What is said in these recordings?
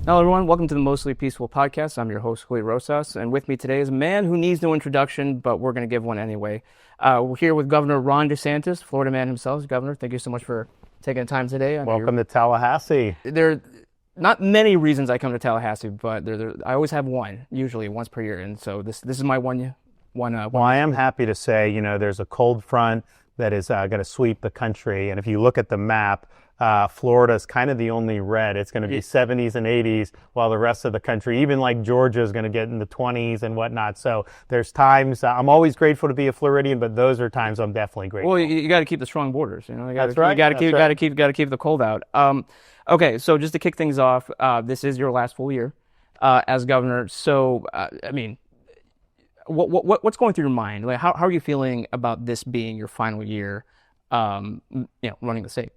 Hello, everyone. Welcome to the Mostly Peaceful podcast. I'm your host, Julio Rosas, and with me today is a man who needs no introduction, but we're going to give one anyway. We're here with Governor Ron DeSantis, Florida man himself. Governor, thank you so much for taking the time today. Welcome to Tallahassee. There are not many reasons I come to Tallahassee, but I always have one, usually once per year, and so this is my one. Well, I am happy to say, there's a cold front that is going to sweep the country, and if you look at the map, Florida is kind of the only red. It's going to be 70s and 80s, while the rest of the country, even like Georgia, is going to get in the 20s and whatnot. So there's times I'm always grateful to be a Floridian, but those are times I'm definitely grateful. Well, you got to keep the strong borders. That's right. You got to keep the cold out. Okay, so just to kick things off, this is your last full year as governor. So, what's going through your mind? Like, how are you feeling about this being your final year, running the state?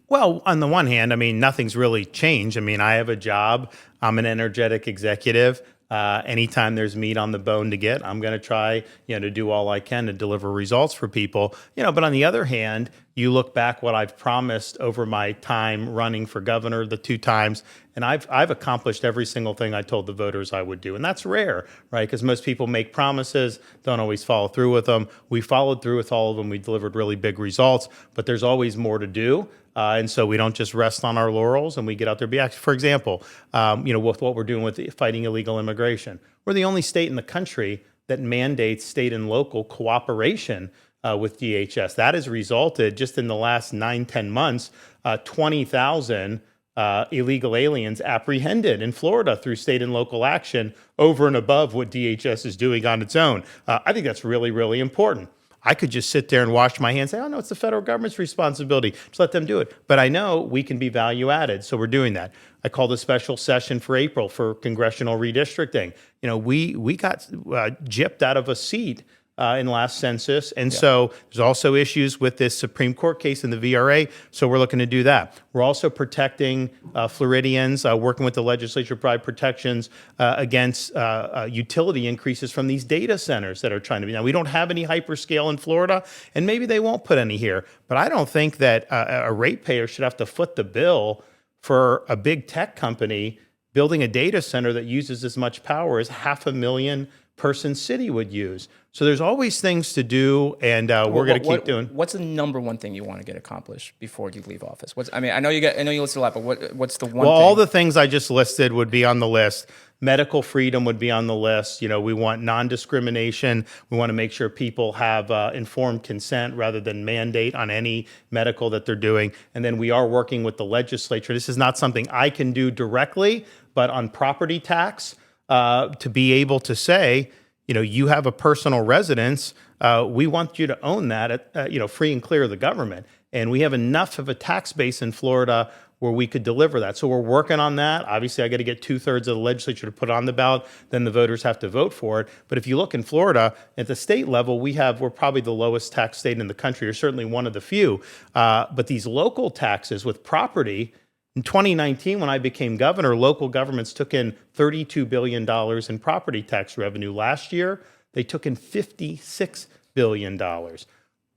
Well, on the one hand, nothing's really changed. I have a job. I'm an energetic executive. Anytime there's meat on the bone to get, I'm going to try, to do all I can to deliver results for people. But on the other hand, you look back what I've promised over my time running for governor, the 2 times, and I've accomplished every single thing I told the voters I would do. And that's rare, right? Because most people make promises, don't always follow through with them. We followed through with all of them. We delivered really big results, but there's always more to do. And so we don't just rest on our laurels and we get out there. Be active. For example, with what we're doing with fighting illegal immigration, we're the only state in the country that mandates state and local cooperation with DHS. That has resulted just in the last 9-10 months, 20,000 illegal aliens apprehended in Florida through state and local action over and above what DHS is doing on its own. I think that's really, really important. I could just sit there and wash my hands and say, oh, no, it's the federal government's responsibility. Just let them do it. But I know we can be value added, so we're doing that. I called a special session for April for congressional redistricting. We got gypped out of a seat in last census. And so there's also issues with this Supreme Court case in the VRA. So we're looking to do that. We're also protecting Floridians, working with the legislature to provide protections against utility increases from these data centers that are trying to be. Now, we don't have any hyperscale in Florida, and maybe they won't put any here. But I don't think that a ratepayer should have to foot the bill for a big tech company building a data center that uses as much power as 500,000 person city would use. So there's always things to do, and we're going to keep doing. What's the number one thing you want to get accomplished before you leave office? I know you listed a lot, but what's the one? Well, all the things I just listed would be on the list. Medical freedom would be on the list. We want non-discrimination. We want to make sure people have informed consent rather than mandate on any medical that they're doing. And then we are working with the legislature. This is not something I can do directly, but on property tax, to be able to say, you have a personal residence, we want you to own that, free and clear of the government. And we have enough of a tax base in Florida where we could deliver that. So we're working on that. Obviously, I got to get 2/3 of the legislature to put it on the ballot. Then the voters have to vote for it. But if you look in Florida, at the state level, we're probably the lowest tax state in the country, or certainly one of the few. But these local taxes with property, in 2019, when I became governor, local governments took in $32 billion in property tax revenue. Last year, they took in $56 billion.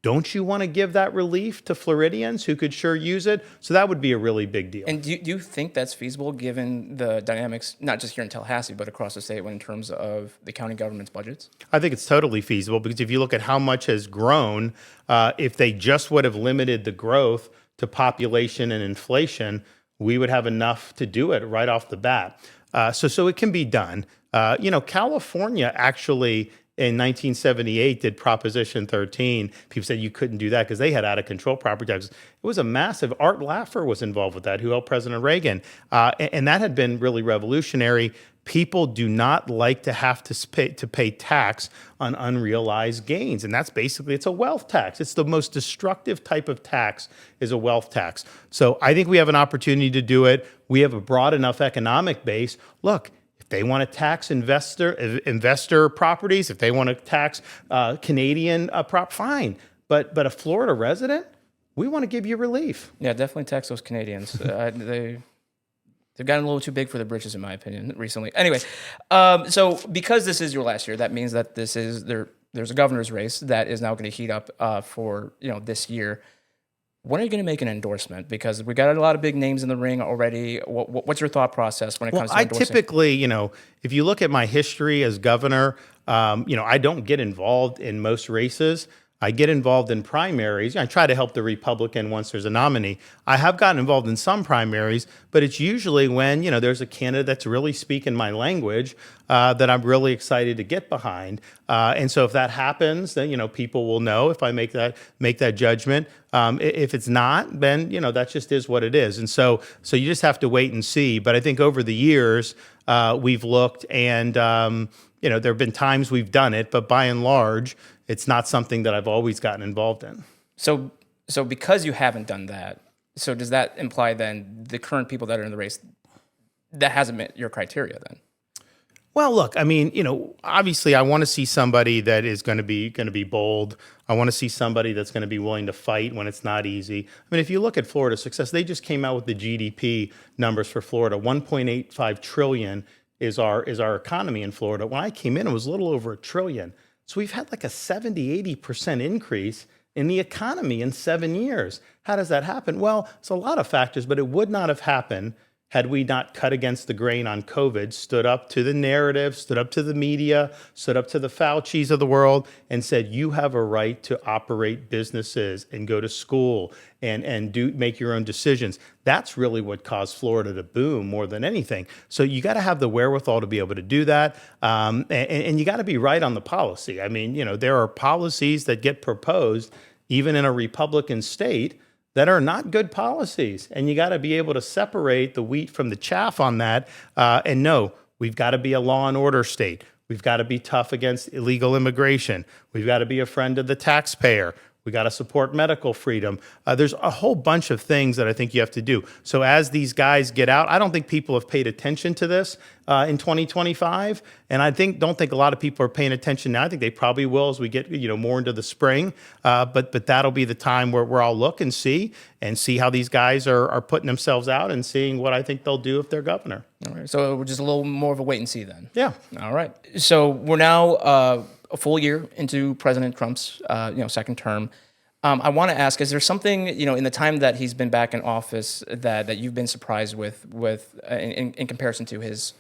Don't you want to give that relief to Floridians who could sure use it? So that would be a really big deal. And do you think that's feasible given the dynamics, not just here in Tallahassee, but across the state in terms of the county government's budgets? I think it's totally feasible because if you look at how much has grown, if they just would have limited the growth to population and inflation, we would have enough to do it right off the bat. So it can be done. California actually in 1978 did Proposition 13. People said you couldn't do that because they had out of control property taxes. It was a massive, Art Laffer was involved with that, who helped President Reagan. And that had been really revolutionary. People do not like to have to pay tax on unrealized gains. And that's basically, it's a wealth tax. It's the most destructive type of tax is a wealth tax. So I think we have an opportunity to do it. We have a broad enough economic base. Look, if they want to tax investor properties, if they want to tax Canadian fine. But a Florida resident, we want to give you relief. Yeah, definitely tax those Canadians. They've gotten a little too big for the britches, in my opinion, recently. Anyway, so because this is your last year, that means that there's a governor's race that is now going to heat up for this year. When are you going to make an endorsement? Because we got a lot of big names in the ring already. What's your thought process when it comes to I endorsing? typically, if you look at my history as governor, I don't get involved in most races. I get involved in primaries. I try to help the Republican once there's a nominee. I have gotten involved in some primaries, but it's usually when, there's a candidate that's really speaking my language that I'm really excited to get behind. And so if that happens, then, people will know if I make that judgment. If it's not, then, that just is what it is. And so you just have to wait and see. But I think over the years, we've looked and, there have been times we've done it, but by and large, it's not something that I've always gotten involved in. So because you haven't done that, so does that imply then the current people that are in the race, that hasn't met your criteria then? Well, look, obviously I want to see somebody that is going to be bold. I want to see somebody that's going to be willing to fight when it's not easy. If you look at Florida's success, they just came out with the GDP numbers for Florida. 1.85 trillion is our economy in Florida. When I came in, it was a little over $1 trillion. So we've had like a 70-80% increase in the economy in 7 years. How does that happen? Well, it's a lot of factors, but it would not have happened had we not cut against the grain on COVID, stood up to the narrative, stood up to the media, stood up to the Faucis of the world, and said, you have a right to operate businesses and go to school and make your own decisions. That's really what caused Florida to boom more than anything. So you got to have the wherewithal to be able to do that. And you got to be right on the policy. There are policies that get proposed, even in a Republican state, that are not good policies. And you got to be able to separate the wheat from the chaff on that. And no, we've got to be a law and order state. We've got to be tough against illegal immigration. We've got to be a friend of the taxpayer. We got to support medical freedom. There's a whole bunch of things that I think you have to do. So as these guys get out, I don't think people have paid attention to this in 2025, and don't think a lot of people are paying attention now. I think they probably will as we get more into the spring. But that'll be the time where I'll look and see how these guys are putting themselves out and seeing what I think they'll do if they're governor. All right. So we're just a little more of a wait and see then. Yeah. All right. So we're now a full year into President Trump's second term. I want to ask: is there something in the time that he's been back in office that you've been surprised with in comparison to his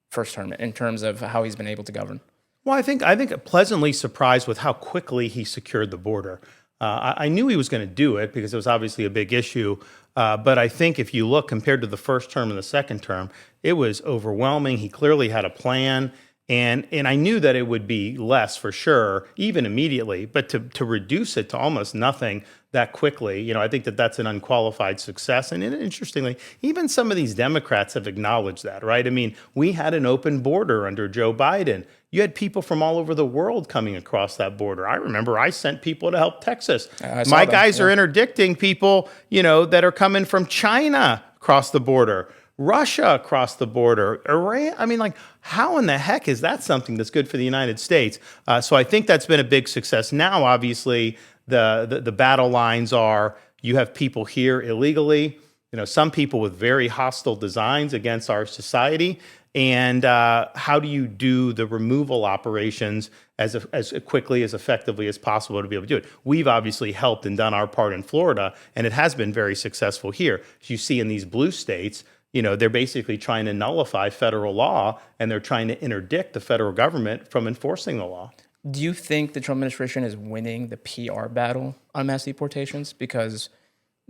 first term in terms of how he's been able to govern? Well, I think pleasantly surprised with how quickly he secured the border. I knew he was going to do it because it was obviously a big issue. But I think if you look compared to the first term and the second term, it was overwhelming. He clearly had a plan. And I knew that it would be less for sure, even immediately, but to reduce it to almost nothing that quickly, I think that's an unqualified success. And interestingly, even some of these Democrats have acknowledged that, right? We had an open border under Joe Biden. You had people from all over the world coming across that border. I remember I sent people to help Texas. My guys are interdicting people, that are coming from China across the border. Russia across the border, Iran. How in the heck is that something that's good for the United States? So I think that's been a big success. Now, obviously, the battle lines are you have people here illegally, some people with very hostile designs against our society. And how do you do the removal operations as quickly, as effectively as possible to be able to do it? We've obviously helped and done our part in Florida, and it has been very successful here. As you see in these blue states, they're basically trying to nullify federal law, and they're trying to interdict the federal government from enforcing the law. Do you think the Trump administration is winning the PR battle on mass deportations? Because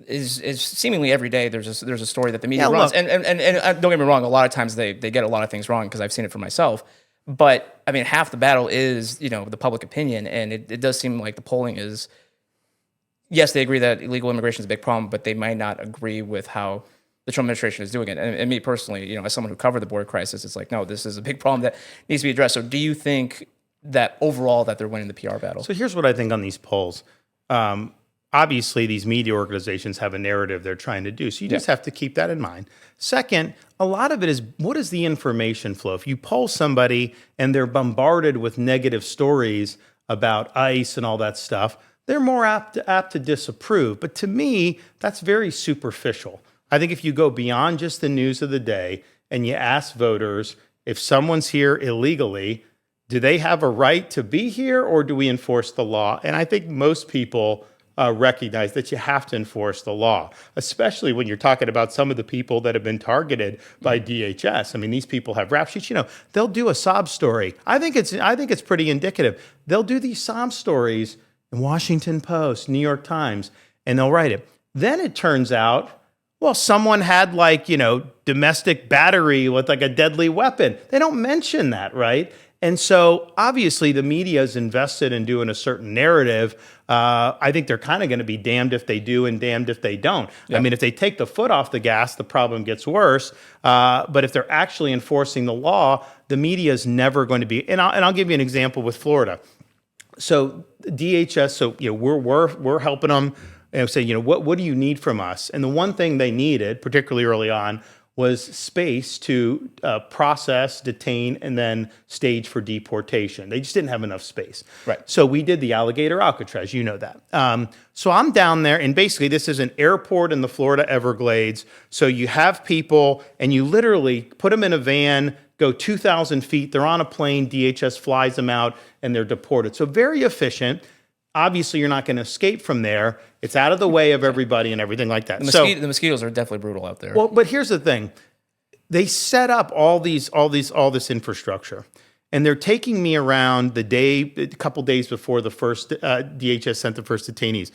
is seemingly every day there's a story that the media runs, and don't get me wrong, a lot of times they get a lot of things wrong because I've seen it for myself. But half the battle is the public opinion, and it does seem like the polling is, yes, they agree that illegal immigration is a big problem, but they might not agree with how the Trump administration is doing it. And me personally, as someone who covered the border crisis, it's like, no, this is a big problem that needs to be addressed. So do you think that overall that they're winning the PR battle? So here's what I think on these polls. Obviously, these media organizations have a narrative they're trying to do. So you just have to keep that in mind. Second, a lot of it is, what is the information flow? If you poll somebody and they're bombarded with negative stories about ICE and all that stuff, they're more apt to disapprove. But to me, that's very superficial. I think if you go beyond just the news of the day and you ask voters, if someone's here illegally, do they have a right to be here, or do we enforce the law? And I think most people recognize that you have to enforce the law, especially when you're talking about some of the people that have been targeted by DHS. I mean, these people have rap sheets. They'll do a sob story. I think it's pretty indicative. They'll do these sob stories in Washington Post, New York Times, and they'll write it. Then it turns out, well, someone had domestic battery with a deadly weapon. They don't mention that, right? And so obviously the media is invested in doing a certain narrative. I think they're kind of going to be damned if they do and damned if they don't. Yep. I mean, if they take the foot off the gas, the problem gets worse. But if they're actually enforcing the law, the media is never going to be. And I'll give you an example with Florida. So DHS, we're helping them. And say, what do you need from us? And the one thing they needed, particularly early on, was space to process, detain, and then stage for deportation. They just didn't have enough space. Right. So we did the alligator Alcatraz, you know that. So I'm down there, and basically this is an airport in the Florida Everglades. So you have people, and you literally put them in a van, go 2,000 feet, they're on a plane, DHS flies them out, and they're deported. So very efficient. Obviously, you're not going to escape from there. It's out of the way of everybody and everything like that. The mosquitoes are definitely brutal out there. Well, but here's the thing: they set up all this infrastructure, and they're taking me around a couple days before the first DHS sent the first detainees,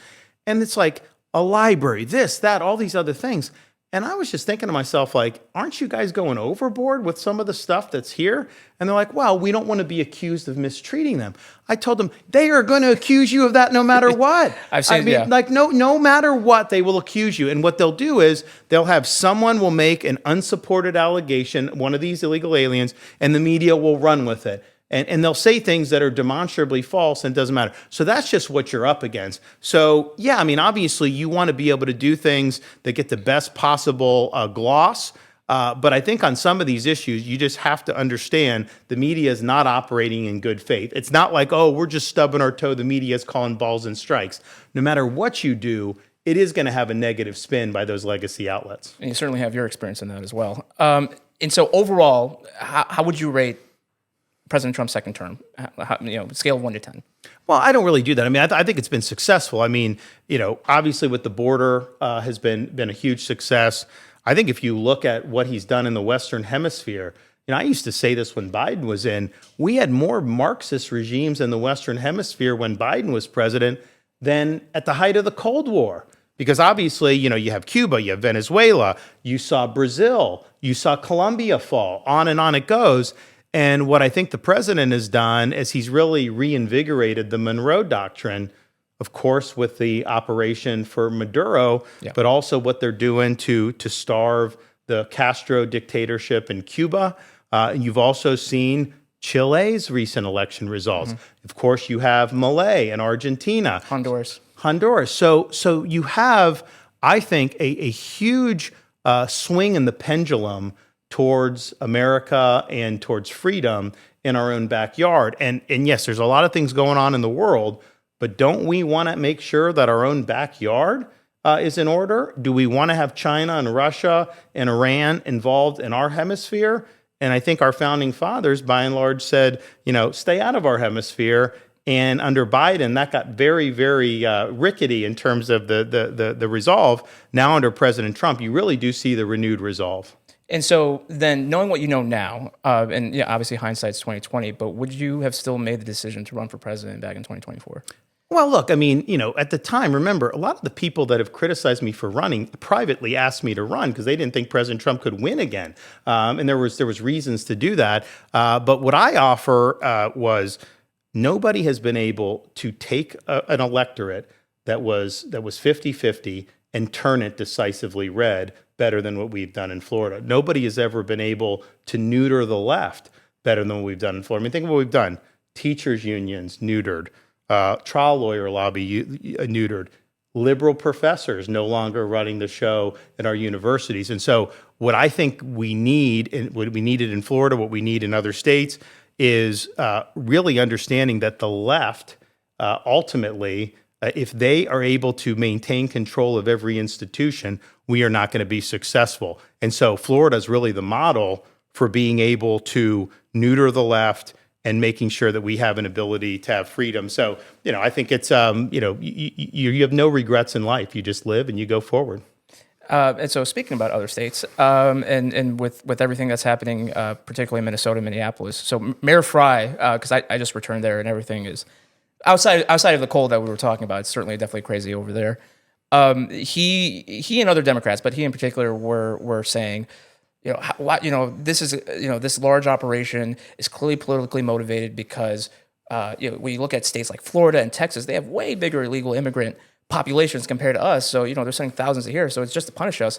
and it's like a library, this, that, all these other things. And I was just thinking to myself, aren't you guys going overboard with some of the stuff that's here? And they're like, well, we don't want to be accused of mistreating them. I told them, they are going to accuse you of that no matter what. No matter what, they will accuse you. And what they'll do is they'll have someone will make an unsupported allegation, one of these illegal aliens, and the media will run with it. And they'll say things that are demonstrably false, and it doesn't matter. So that's just what you're up against. So, yeah, I mean, obviously, you want to be able to do things that get the best possible gloss. But I think on some of these issues, you just have to understand the media is not operating in good faith. It's not like, oh, we're just stubbing our toe. The media is calling balls and strikes. No matter what you do, it is going to have a negative spin by those legacy outlets. And you certainly have your experience in that as well. And so overall, how would you rate President Trump's second term, scale of 1 to 10? Well, I don't really do that. I mean, I think it's been successful. I mean, obviously with the border has been a huge success. I think if you look at what he's done in the Western Hemisphere, I used to say this when Biden was in, we had more Marxist regimes in the Western Hemisphere when Biden was president than at the height of the Cold War. Because obviously, you have Cuba, you have Venezuela, you saw Brazil, you saw Colombia fall, on it goes. And what I think the president has done is he's really reinvigorated the Monroe Doctrine, of course, with the operation for Maduro, but also what they're doing to starve the Castro dictatorship in Cuba. You've also seen Chile's recent election results. Mm-hmm. Of course, you have Malay and Argentina. Honduras. So you have, I think, a huge swing in the pendulum towards America and towards freedom in our own backyard. And yes, there's a lot of things going on in the world, but don't we want to make sure that our own backyard is in order? Do we want to have China and Russia and Iran involved in our hemisphere? And I think our founding fathers, by and large, said, stay out of our hemisphere. And under Biden, that got very, very rickety in terms of the resolve. Now under President Trump, you really do see the renewed resolve. And so then knowing what you know now, and obviously hindsight's 2020, but would you have still made the decision to run for president back in 2024? Well, look, I mean, at the time, remember, a lot of the people that have criticized me for running privately asked me to run because they didn't think President Trump could win again. And there was reasons to do that. But what I offer was nobody has been able to take an electorate that was 50-50 and turn it decisively red better than what we've done in Florida. Nobody has ever been able to neuter the left better than what we've done in Florida. I mean, think of what we've done. Teachers unions neutered. Trial lawyer lobby neutered. Liberal professors no longer running the show at our universities. And so what I think we need, and what we needed in Florida, what we need in other states, is really understanding that the left ultimately, if they are able to maintain control of every institution, we are not going to be successful. And so Florida is really the model for being able to neuter the left and making sure that we have an ability to have freedom. So, I think it's, you have no regrets in life. You just live and you go forward. And so, speaking about other states, and with everything that's happening, particularly in Minnesota, Minneapolis. So, Mayor Fry, because I just returned there, and everything is outside of the cold that we were talking about. It's certainly definitely crazy over there. He and other Democrats, but he in particular, were saying, this is this large operation is clearly politically motivated because when you look at states like Florida and Texas, they have way bigger illegal immigrant populations compared to us. So they're sending thousands a year. So it's just to punish us.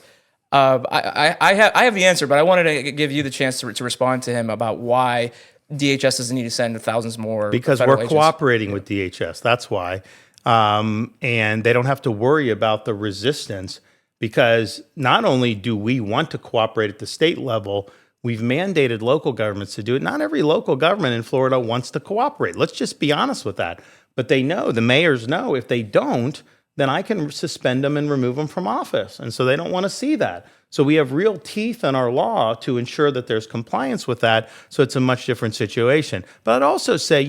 I have the answer, but I wanted to give you the chance to respond to him about why DHS doesn't need to send thousands more. Because we're cooperating with DHS. That's why. And they don't have to worry about the resistance, because not only do we want to cooperate at the state level, we've mandated local governments to do it. Not every local government in Florida wants to cooperate. Let's just be honest with that. But they know, the mayors know, if they don't, then I can suspend them and remove them from office. And so they don't want to see that. So we have real teeth in our law to ensure that there's compliance with that. So it's a much different situation. But I'd also say,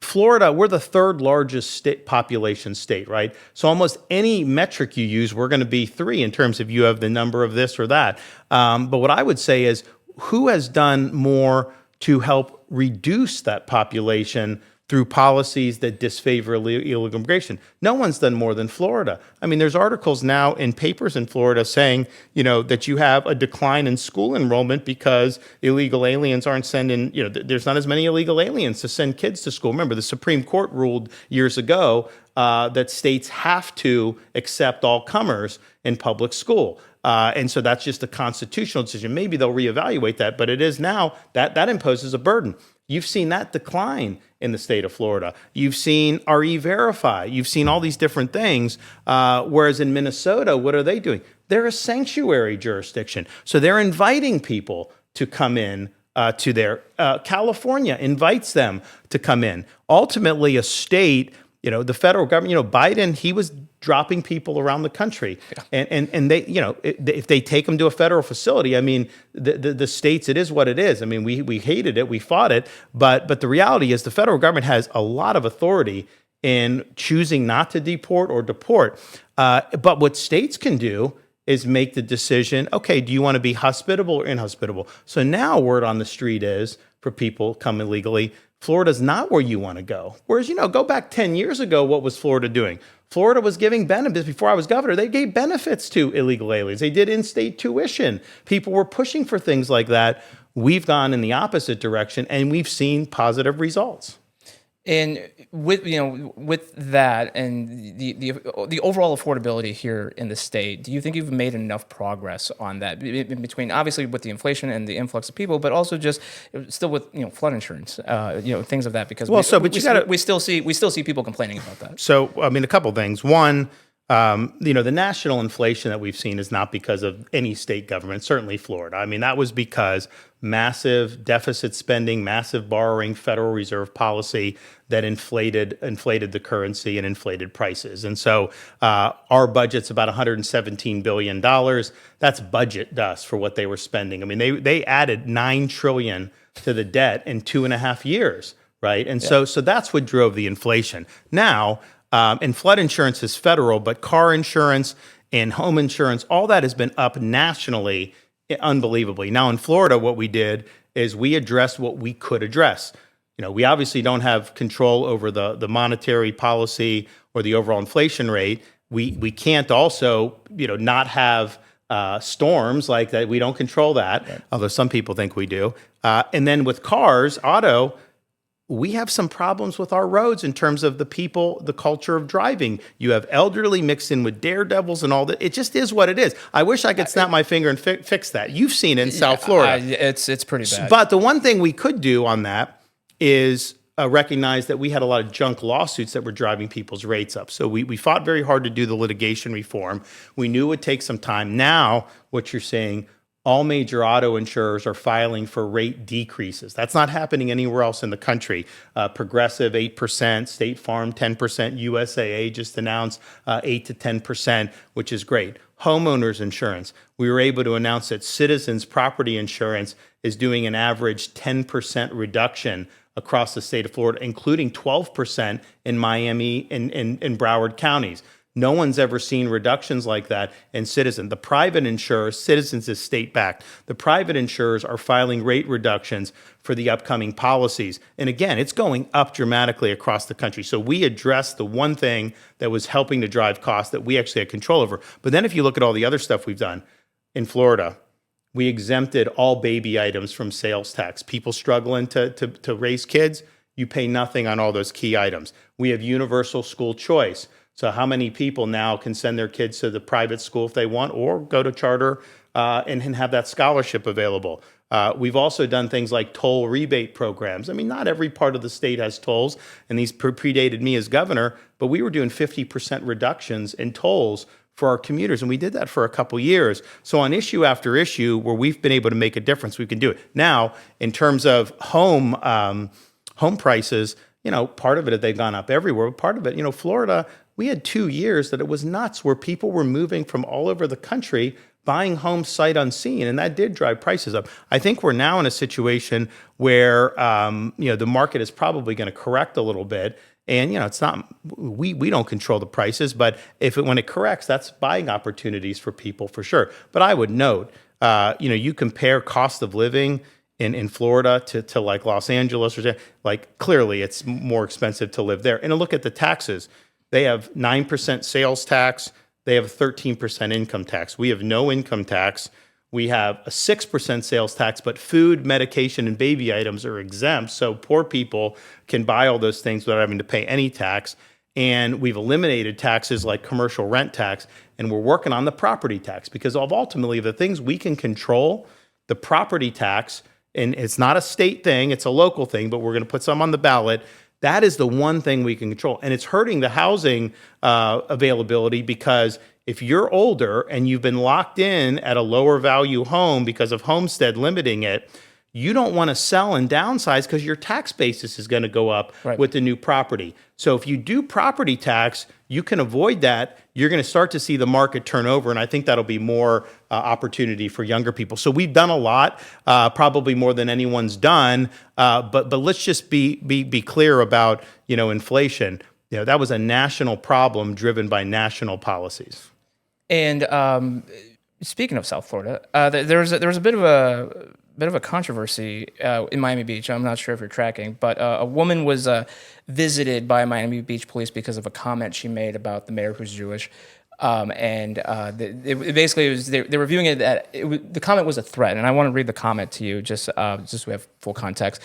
Florida, we're the third largest population state, right? So almost any metric you use, we're going to be 3 in terms of you have the number of this or that. But what I would say is, who has done more to help reduce that population through policies that disfavor illegal immigration? No one's done more than Florida. I mean, there's articles now in papers in Florida saying, that you have a decline in school enrollment because illegal aliens aren't sending, there's not as many illegal aliens to send kids to school. Remember, the Supreme Court ruled years ago that states have to accept all comers in public school. And so that's just a constitutional decision. Maybe they'll reevaluate that, but it is now that imposes a burden. You've seen that decline in the state of Florida. You've seen RE-Verify. You've seen all these different things. Whereas in Minnesota, what are they doing? They're a sanctuary jurisdiction. So they're inviting people to come in to their California invites them to come in. Ultimately, a state, the federal government, Biden, he was dropping people around the country. Yeah. And they, if they take them to a federal facility, I mean, the states, it is what it is. I mean, we hated it, we fought it, but the reality is the federal government has a lot of authority in choosing not to deport or deport. But what states can do is make the decision, okay, do you want to be hospitable or inhospitable? So now word on the street is, for people coming illegally, Florida's not where you want to go. Whereas, go back 10 years ago, what was Florida doing? Florida was giving benefits. Before I was governor, they gave benefits to illegal aliens. They did in-state tuition. People were pushing for things like that. We've gone in the opposite direction, and we've seen positive results. And with that and the overall affordability here in the state, do you think you've made enough progress on that in between, obviously with the inflation and the influx of people, but also just still with flood insurance, things of that? Because we still see people complaining about that. So I mean, a couple things. One, the national inflation that we've seen is not because of any state government, certainly Florida. I mean, that was because massive deficit spending, massive borrowing, Federal Reserve policy that inflated the currency and inflated prices. And so our budget's about $117 billion. That's budget dust for what they were spending. I mean, they added $9 trillion to the debt in 2.5 years, right? And so that's what drove the inflation. Now, and flood insurance is federal, but car insurance and home insurance, all that has been up nationally unbelievably. Now in Florida, what we did is we addressed what we could address. We obviously don't have control over the monetary policy or the overall inflation rate. We can't also, not have storms like that. We don't control that, right. Although some people think we do. And then with cars, auto, we have some problems with our roads in terms of the people, the culture of driving. You have elderly mixed in with daredevils and all that. It just is what it is. I wish I could snap my finger and fix that. You've seen it in South Florida. It's pretty bad. But the one thing we could do on that is recognize that we had a lot of junk lawsuits that were driving people's rates up. So we fought very hard to do the litigation reform. We knew it would take some time. Now, what you're saying, all major auto insurers are filing for rate decreases. That's not happening anywhere else in the country. Progressive 8%, State Farm 10%, USAA just announced 8 to 10%, which is great. Homeowners insurance, we were able to announce that Citizens Property Insurance is doing an average 10% reduction across the state of Florida, including 12% in Miami and in Broward counties. No one's ever seen reductions like that in Citizens. The private insurers, Citizens is state-backed. The private insurers are filing rate reductions for the upcoming policies. And again, it's going up dramatically across the country. So we addressed the one thing that was helping to drive costs that we actually had control over. But then if you look at all the other stuff we've done in Florida, we exempted all baby items from sales tax. People struggling to raise kids, you pay nothing on all those key items. We have universal school choice. So how many people now can send their kids to the private school if they want, or go to charter and have that scholarship available? We've also done things like toll rebate programs. I mean, not every part of the state has tolls, and these predated me as governor, but we were doing 50% reductions in tolls for our commuters, and we did that for a couple years. So on issue after issue where we've been able to make a difference, we can do it. Now, in terms of home prices, part of it, they've gone up everywhere. Part of it, Florida, we had 2 years that it was nuts where people were moving from all over the country, buying homes sight unseen, and that did drive prices up. I think we're now in a situation where the market is probably going to correct a little bit, and it's not we don't control the prices, but when it corrects, that's buying opportunities for people for sure. But I would note, you compare cost of living in Florida to like Los Angeles, or like clearly it's more expensive to live there. And look at the taxes. They have 9% sales tax. They have a 13% income tax. We have no income tax. We have a 6% sales tax, but food, medication, and baby items are exempt. So poor people can buy all those things without having to pay any tax. And we've eliminated taxes like commercial rent tax. And we're working on the property tax because ultimately the things we can control, the property tax, and it's not a state thing, it's a local thing, but we're going to put some on the ballot. That is the one thing we can control. And it's hurting the housing availability because if you're older and you've been locked in at a lower value home because of Homestead limiting it, you don't want to sell and downsize because your tax basis is going to go up with the new property. So if you do property tax, you can avoid that. You're going to start to see the market turn over, and I think that'll be more opportunity for younger people. So we've done a lot, probably more than anyone's done. But let's just be clear about inflation. That was a national problem driven by national policies. And speaking of South Florida, there was a bit of a controversy in Miami Beach. I'm not sure if you're tracking, but a woman was visited by Miami Beach police because of a comment she made about the mayor who's Jewish. Basically they were viewing it that the comment was a threat, and I want to read the comment to you just so we have full context.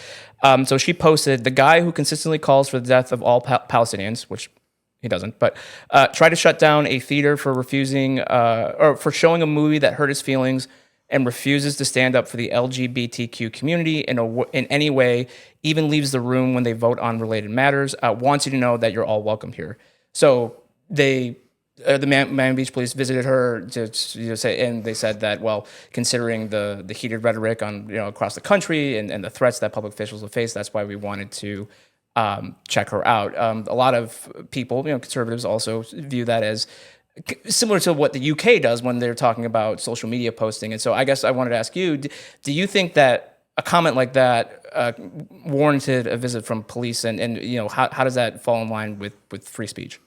So she posted, "The guy who consistently calls for the death of all Palestinians," which he doesn't, but tried to shut down a theater for refusing or for showing a movie that hurt his feelings, and refuses to stand up for the LGBTQ community in any way, even leaves the room when they vote on related matters, wants you to know that you're all welcome here. So the Miami Beach police visited her to say, and they said that, well, considering the heated rhetoric on across the country and the threats that public officials will face, that's why we wanted to check her out. A lot of people, conservatives, also view that as similar to what the UK does when they're talking about social media posting. And so I guess I wanted to ask you, do you think that a comment like that warranted a visit from police? And how does that fall in line with free speech?